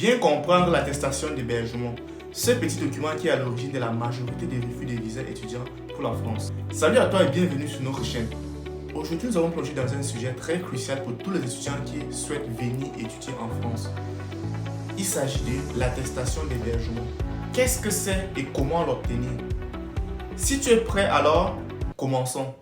Bien comprendre l'attestation d'hébergement, ce petit document qui est à l'origine de la majorité des refus de visas étudiants pour la France. Salut à toi et bienvenue sur notre chaîne. Aujourd'hui, nous allons plonger dans un sujet très crucial pour tous les étudiants qui souhaitent venir étudier en France. Il s'agit de l'attestation d'hébergement. Qu'est-ce que c'est et comment l'obtenir? Si tu es prêt, alors commençons.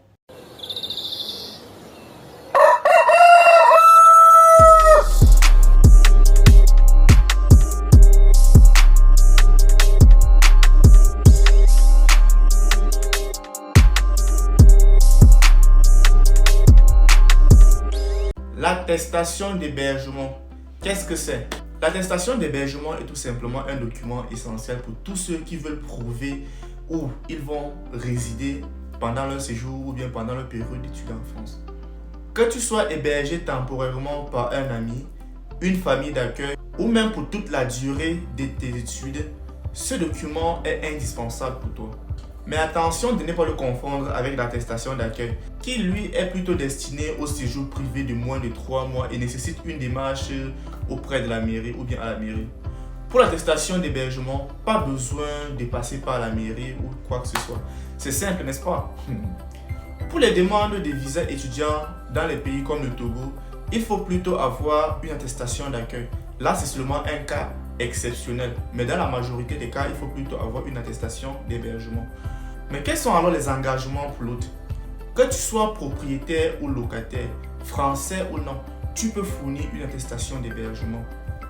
L'attestation d'hébergement. Qu'est-ce que c'est? L'attestation d'hébergement est tout simplement un document essentiel pour tous ceux qui veulent prouver où ils vont résider pendant leur séjour ou bien pendant leur période d'études en France. Que tu sois hébergé temporairement par un ami, une famille d'accueil ou même pour toute la durée de tes études, ce document est indispensable pour toi. Mais attention de ne pas le confondre avec l'attestation d'accueil, qui lui est plutôt destiné au séjour privé de moins de 3 mois et nécessite une démarche auprès de la mairie ou bien à la mairie. Pour l'attestation d'hébergement, pas besoin de passer par la mairie ou quoi que ce soit. C'est simple, n'est-ce pas? Pour les demandes de visa étudiants dans les pays comme le Togo, il faut plutôt avoir une attestation d'accueil. Là, c'est seulement un cas exceptionnel, mais dans la majorité des cas, il faut plutôt avoir une attestation d'hébergement. Mais quels sont alors les engagements pour l'autre? Que tu sois propriétaire ou locataire, français ou non, tu peux fournir une attestation d'hébergement.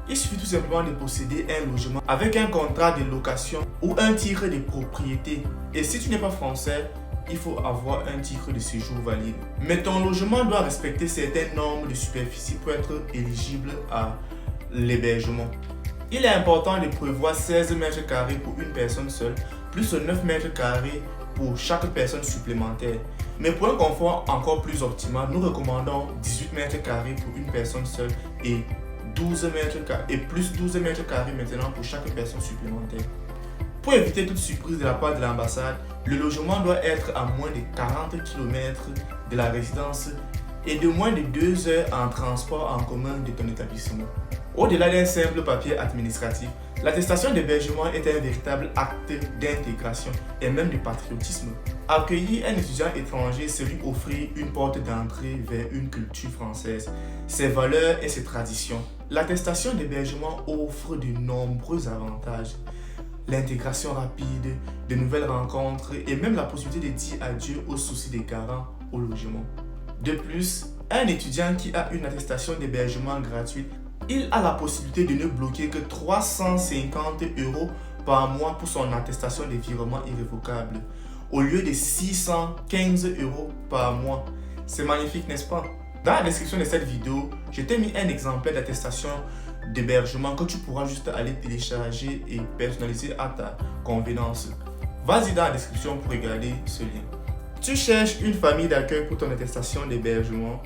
Il suffit tout simplement de posséder un logement avec un contrat de location ou un titre de propriété. Et si tu n'es pas français, il faut avoir un titre de séjour valide. Mais ton logement doit respecter certaines normes de superficie pour être éligible à l'hébergement. Il est important de prévoir 16 mètres carrés pour une personne seule, plus 9 mètres carrés pour chaque personne supplémentaire. Mais pour un confort encore plus optimal, nous recommandons 18 mètres carrés pour une personne seule et 12 mètres carrés et plus 12 mètres carrés maintenant pour chaque personne supplémentaire. Pour éviter toute surprise de la part de l'ambassade, le logement doit être à moins de 40 km de la résidence et de moins de 2 heures en transport en commun de ton établissement. Au-delà d'un simple papier administratif, l'attestation d'hébergement est un véritable acte d'intégration et même de patriotisme. Accueillir un étudiant étranger, c'est lui offrir une porte d'entrée vers une culture française, ses valeurs et ses traditions. L'attestation d'hébergement offre de nombreux avantages. L'intégration rapide, de nouvelles rencontres et même la possibilité de dire adieu aux soucis des garants au logement. De plus, un étudiant qui a une attestation d'hébergement gratuite, il a la possibilité de ne bloquer que 350 € par mois pour son attestation de virement irrévocable, au lieu de 615 € par mois. C'est magnifique, n'est-ce pas? Dans la description de cette vidéo, je t'ai mis un exemplaire d'attestation d'hébergement que tu pourras juste aller télécharger et personnaliser à ta convenance. Vas-y dans la description pour regarder ce lien. Tu cherches une famille d'accueil pour ton attestation d'hébergement?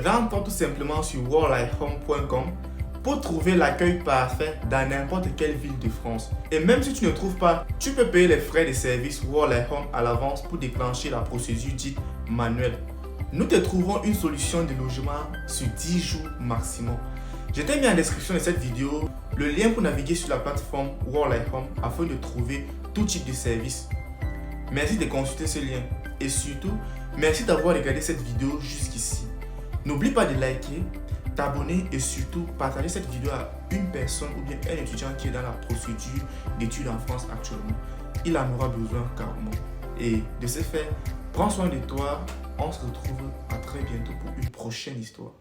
Rentre tout simplement sur worldlifehome.com pour trouver l'accueil parfait dans n'importe quelle ville de France. Et même si tu ne trouves pas, tu peux payer les frais de service World Life Home à l'avance pour déclencher la procédure dite manuelle. Nous te trouvons une solution de logement sur 10 jours maximum. Je t'ai mis en description de cette vidéo le lien pour naviguer sur la plateforme World Life Home afin de trouver tout type de service. Merci de consulter ce lien et surtout, merci d'avoir regardé cette vidéo jusqu'ici. N'oublie pas de liker, t'abonner et surtout partager cette vidéo à une personne ou bien un étudiant qui est dans la procédure d'études en France actuellement. Il en aura besoin carrément. Et de ce fait, prends soin de toi. On se retrouve à très bientôt pour une prochaine histoire.